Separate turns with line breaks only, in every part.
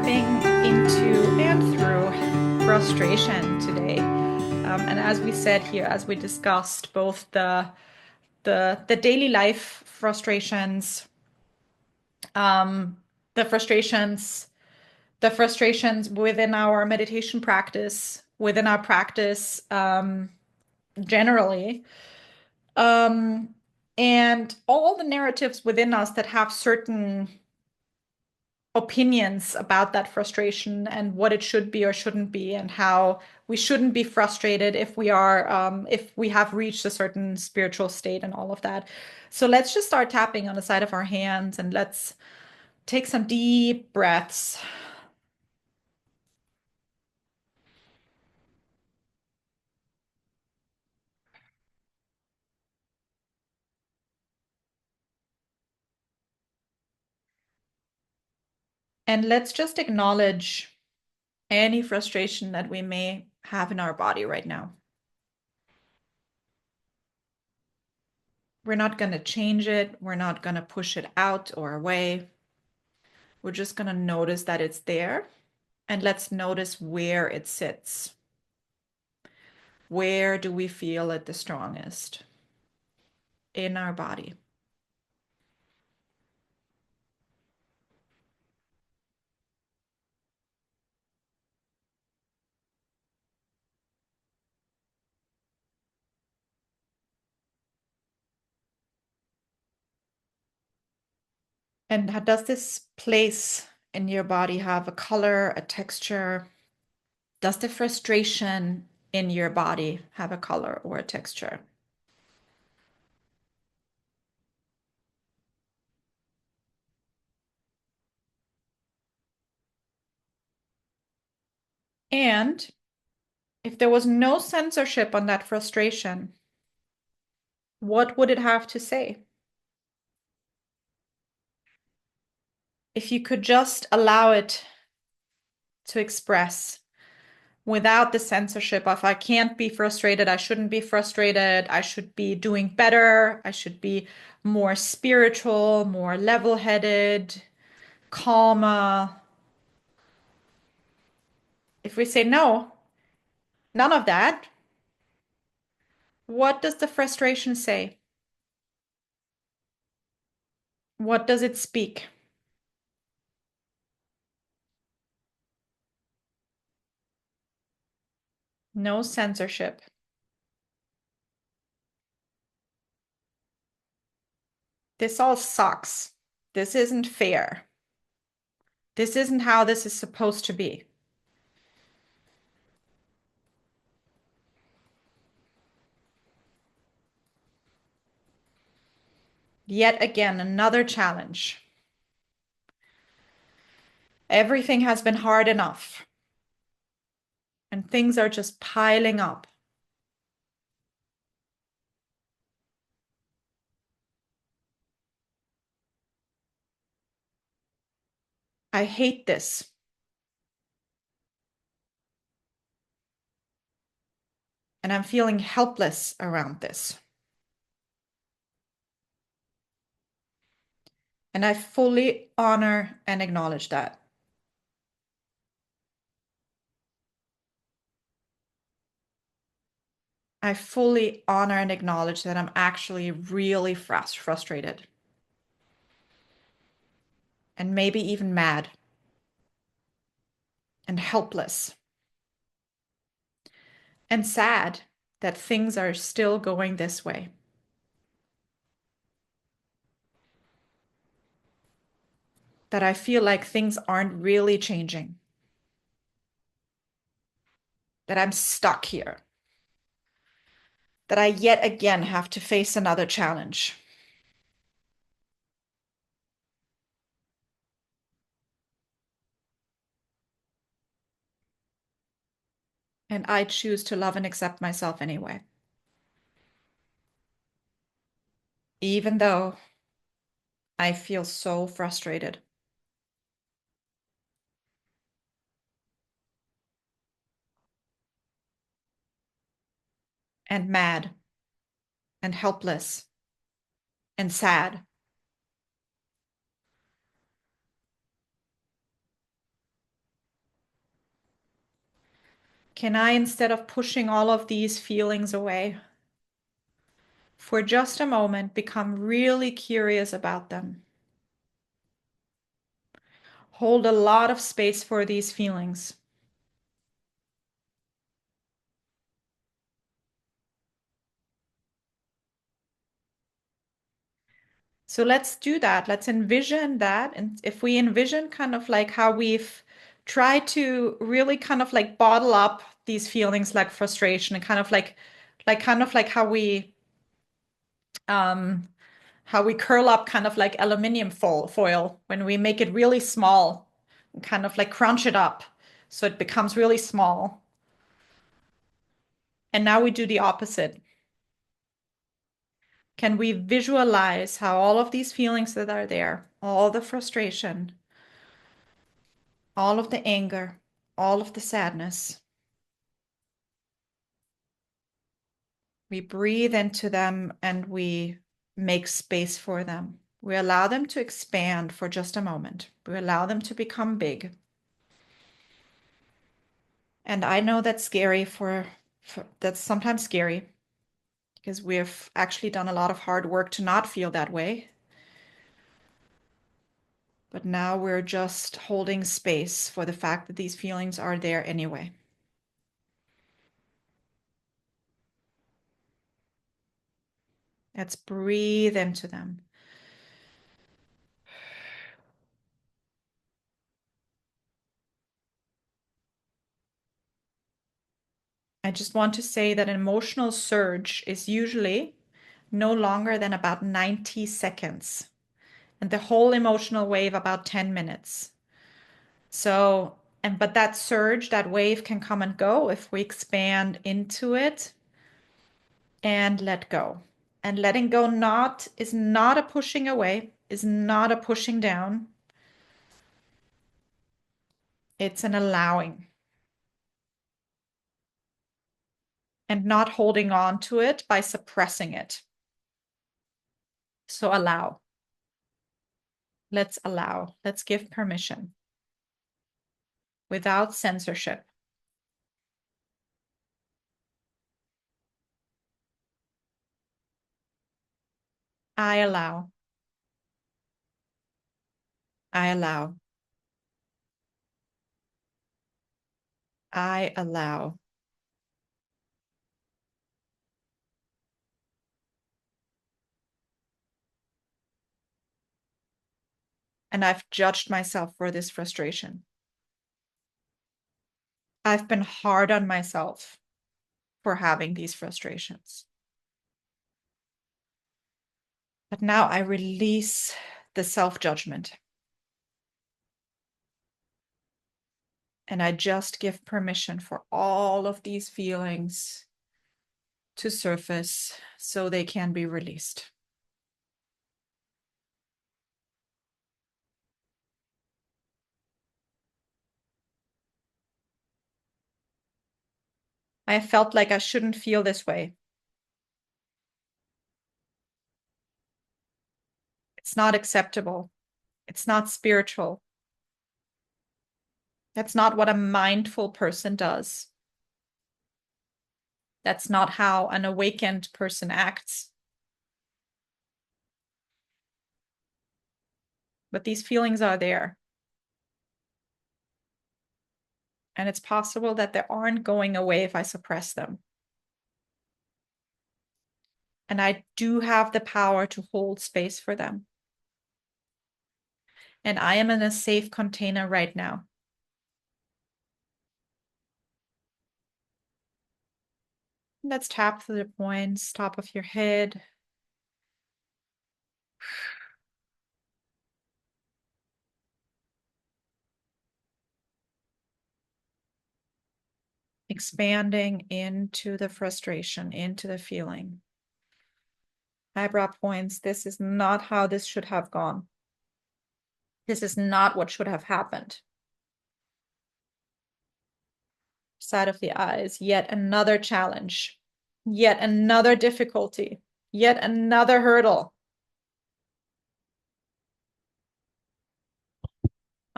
diving into and through frustration today. And as we said here, as we discussed, both the daily life frustrations, um, the frustrations, the frustrations within our meditation practice, within our practice generally, um, and all the narratives within us that have certain opinions about that frustration and what it should be or shouldn't be, and how we shouldn't be frustrated if we have reached a certain spiritual state and all of that. So let's just start tapping on the side of our hands and let's take some deep breaths. And let's just acknowledge any frustration that we may have in our body right now. We're not going to change it. We're not going to push it out or away. We're just going to notice that it's there, and let's notice where it sits. Where do we feel it the strongest in our body? And does this place in your body have a color, a texture? Does the frustration in your body have a color or a texture? And if there was no censorship on that frustration, what would it have to say? If you could just allow it to express without the censorship of I can't be frustrated, I shouldn't be frustrated, I should be doing better, I should be more spiritual, more level-headed, calmer. If we say no, none of that, what does the frustration say? What does it speak? No censorship. This all sucks. This isn't fair. This isn't how this is supposed to be. Yet again, another challenge. Everything has been hard enough, and things are just piling up. I hate this. And I'm feeling helpless around this. And I fully honor and acknowledge that. I fully honor and acknowledge that I'm actually really frustrated. And maybe even mad. And helpless. And sad that things are still going this way. That I feel like things aren't really changing. That I'm stuck here. That I yet again have to face another challenge. And I choose to love and accept myself anyway. Even though I feel so frustrated and mad and helpless and sad. Can I, instead of pushing all of these feelings away, for just a moment, become really curious about them? Hold a lot of space for these feelings. So let's do that. Let's envision that. And if we envision kind of like how we've tried to really kind of like bottle up these feelings like frustration and kind of like um how we curl up kind of like aluminum foil when we make it really small and kind of like crunch it up so it becomes really small. And now we do the opposite. Can we visualize how all of these feelings that are there, all the frustration, all of the anger, all of the sadness, we breathe into them and we make space for them. We allow them to expand for just a moment. We allow them to become big. And I know that's scary that's sometimes scary because we've actually done a lot of hard work to not feel that way. But now we're just holding space for the fact that these feelings are there anyway. Let's breathe into them. I just want to say that an emotional surge is usually no longer than about 90 seconds, and the whole emotional wave about 10 minutes. So, but that surge, that wave can come and go if we expand into it and let go. And letting go is not a pushing away, is not a pushing down. It's an allowing and not holding on to it by suppressing it. So allow. Let's allow. Let's give permission without censorship. I allow. I allow. I allow. And I've judged myself for this frustration. I've been hard on myself for having these frustrations. But now I release the self-judgment. And I just give permission for all of these feelings to surface so they can be released. I felt like I shouldn't feel this way. It's not acceptable. It's not spiritual. That's not what a mindful person does. That's not how an awakened person acts. But these feelings are there. And it's possible that they aren't going away if I suppress them. And I do have the power to hold space for them. And I am in a safe container right now. Let's tap through the points, top of your head. Expanding into the frustration, into the feeling. Eyebrow points. This is not how this should have gone. This is not what should have happened. Side of the eyes. Yet another challenge. Yet another difficulty. Yet another hurdle.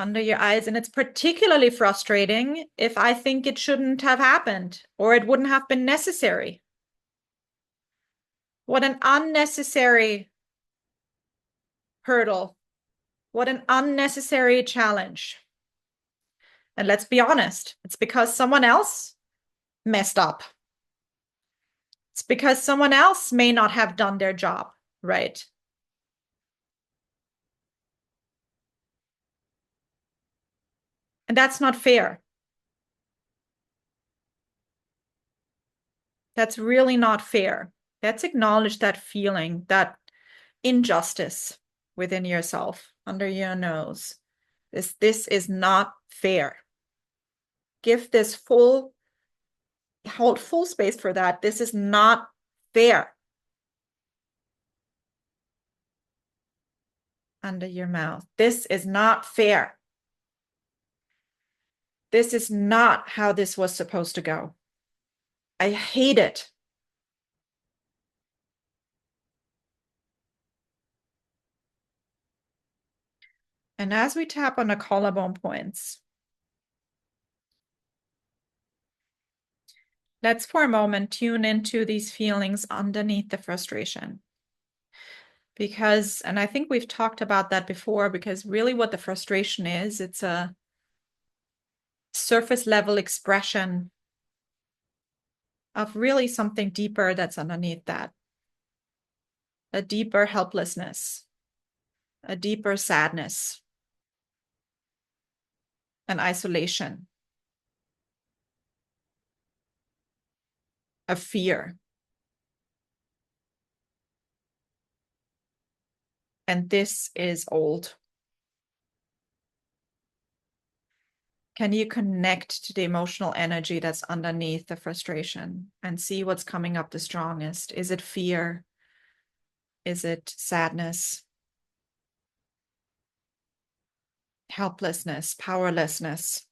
under your eyes. And it's particularly frustrating if I think it shouldn't have happened or it wouldn't have been necessary. What an unnecessary hurdle. What an unnecessary challenge. And let's be honest, it's because someone else messed up. It's because someone else may not have done their job right. And that's not fair. That's really not fair. Let's acknowledge that feeling, that injustice within yourself, under your nose. This is not fair. Give this hold full space for that. This is not fair. Under your mouth. This is not fair. This is not how this was supposed to go. I hate it. And as we tap on the collarbone points, let's for a moment tune into these feelings underneath the frustration. Because, and I think we've talked about that before, because really what the frustration is, it's a surface level expression of really something deeper that's underneath that. A deeper helplessness, a deeper sadness, an isolation, a fear. And this is old. Can you connect to the emotional energy that's underneath the frustration and see what's coming up the strongest? Is it fear? Is it sadness? Helplessness, powerlessness?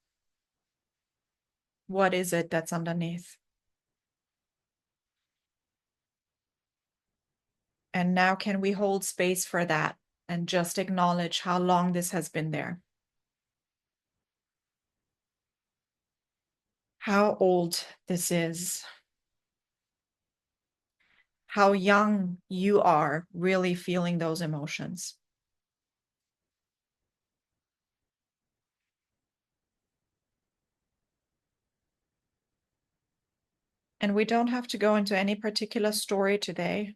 What is it that's underneath? And now can we hold space for that and just acknowledge how long this has been there? How old this is? How young you are really feeling those emotions. And we don't have to go into any particular story today,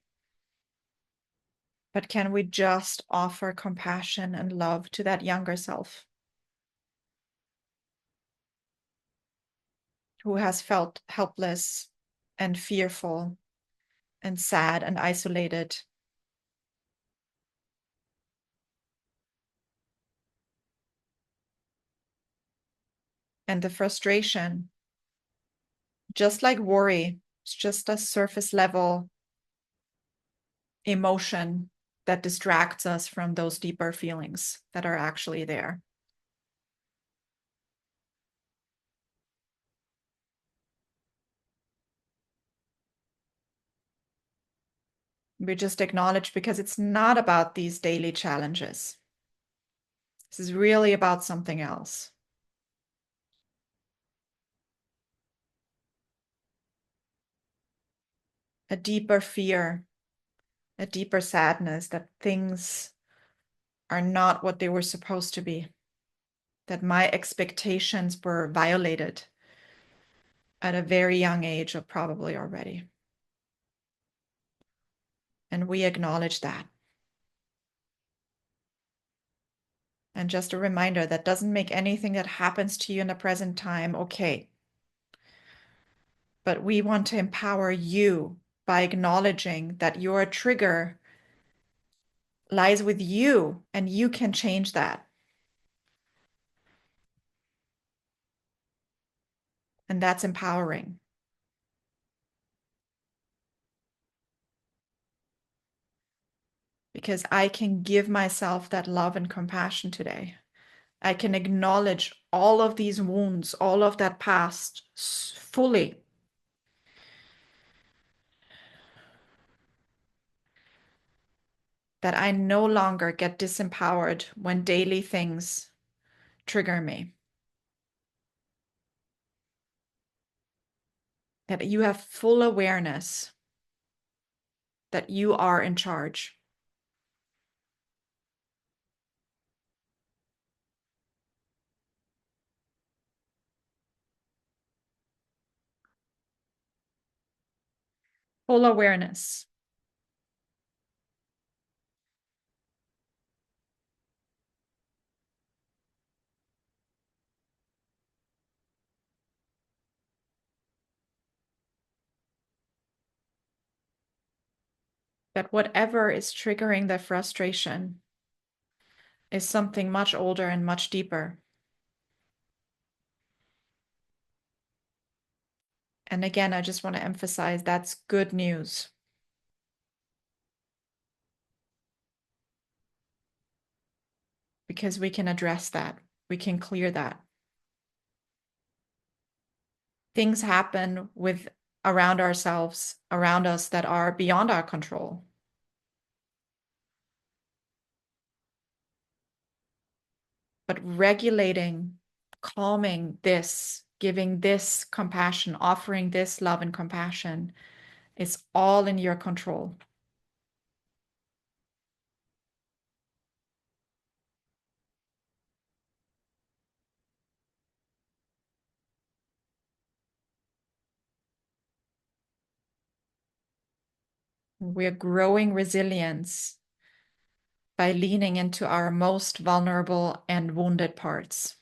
but can we just offer compassion and love to that younger self who has felt helpless and fearful and sad and isolated? And the frustration, just like worry, it's just a surface level emotion that distracts us from those deeper feelings that are actually there. We just acknowledge, because it's not about these daily challenges. This is really about something else. A deeper fear, a deeper sadness that things are not what they were supposed to be, that my expectations were violated at a very young age, or probably already. And we acknowledge that. And just a reminder, that doesn't make anything that happens to you in the present time okay. But we want to empower you by acknowledging that your trigger lies with you and you can change that. And that's empowering. Because I can give myself that love and compassion today. I can acknowledge all of these wounds, all of that past fully. That I no longer get disempowered when daily things trigger me. That you have full awareness that you are in charge. Full awareness. That whatever is triggering the frustration is something much older and much deeper. And again, I just want to emphasize that's good news. Because we can address that. We can clear that. Things happen with around ourselves, around us that are beyond our control. But regulating, calming this, giving this compassion, offering this love and compassion is all in your control. We're growing resilience by leaning into our most vulnerable and wounded parts.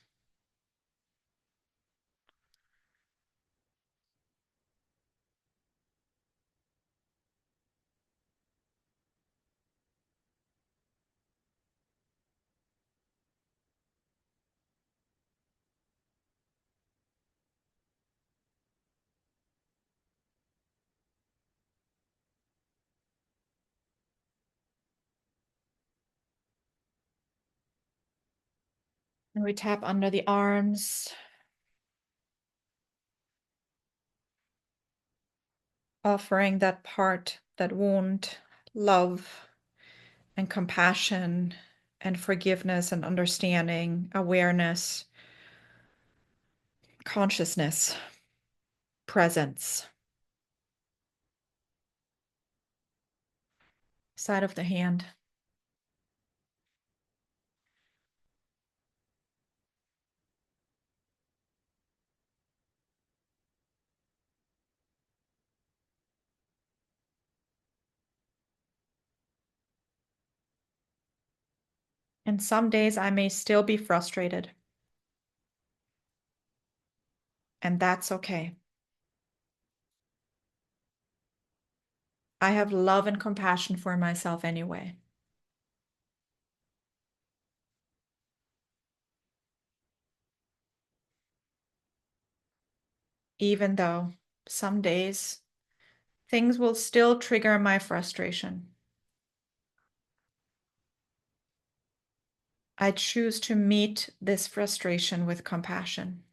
And we tap under the arms, offering that part, that wound, love and compassion and forgiveness and understanding, awareness, consciousness, presence. Side of the hand. And some days I may still be frustrated. And that's okay. I have love and compassion for myself anyway. Even though some days things will still trigger my frustration. I choose to meet this frustration with compassion.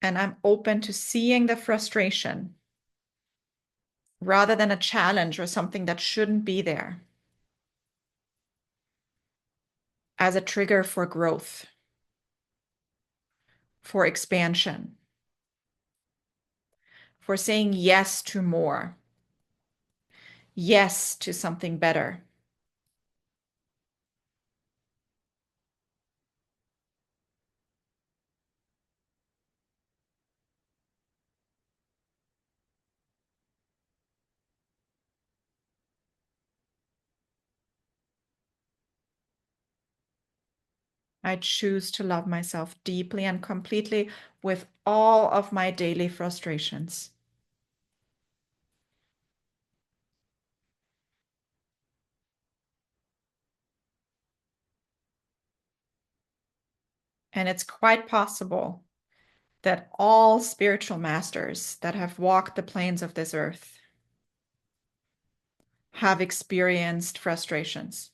And I'm open to seeing the frustration rather than a challenge or something that shouldn't be there as a trigger for growth, for expansion, for saying yes to more, yes to something better. I choose to love myself deeply and completely with all of my daily frustrations. And it's quite possible that all spiritual masters that have walked the plains of this earth have experienced frustrations,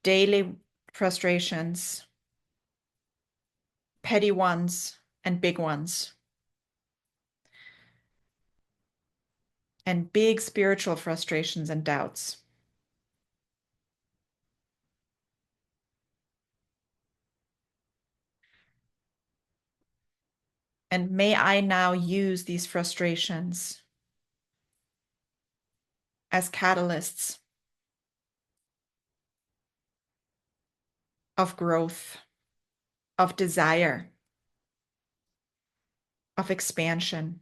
daily frustrations, petty ones and big ones, and big spiritual frustrations and doubts. And may I now use these frustrations as catalysts of growth, of desire, of expansion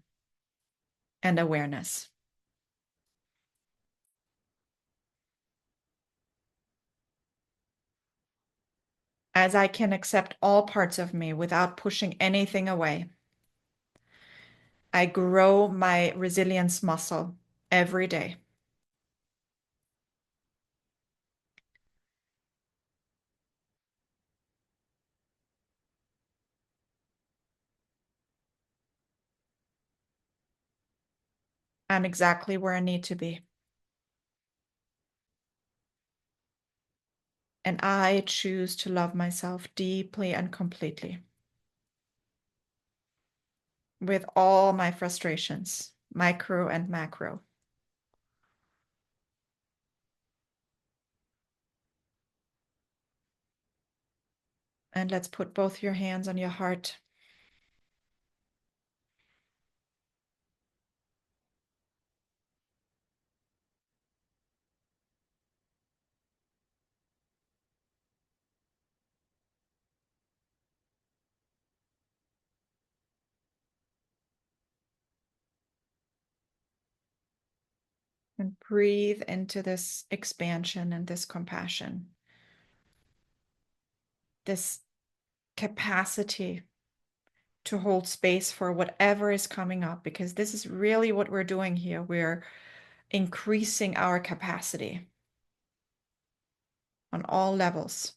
and awareness. As I can accept all parts of me without pushing anything away, I grow my resilience muscle every day. I'm exactly where I need to be. And I choose to love myself deeply and completely with all my frustrations, micro and macro. And let's put both your hands on your heart. And breathe into this expansion and this compassion, this capacity to hold space for whatever is coming up, because this is really what we're doing here. We're increasing our capacity on all levels.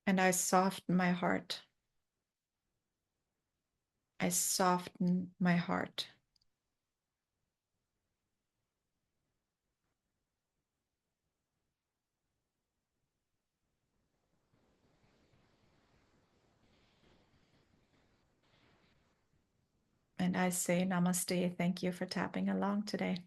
And I soften my heart. I soften my heart. And I say namaste. Thank you for tapping along today.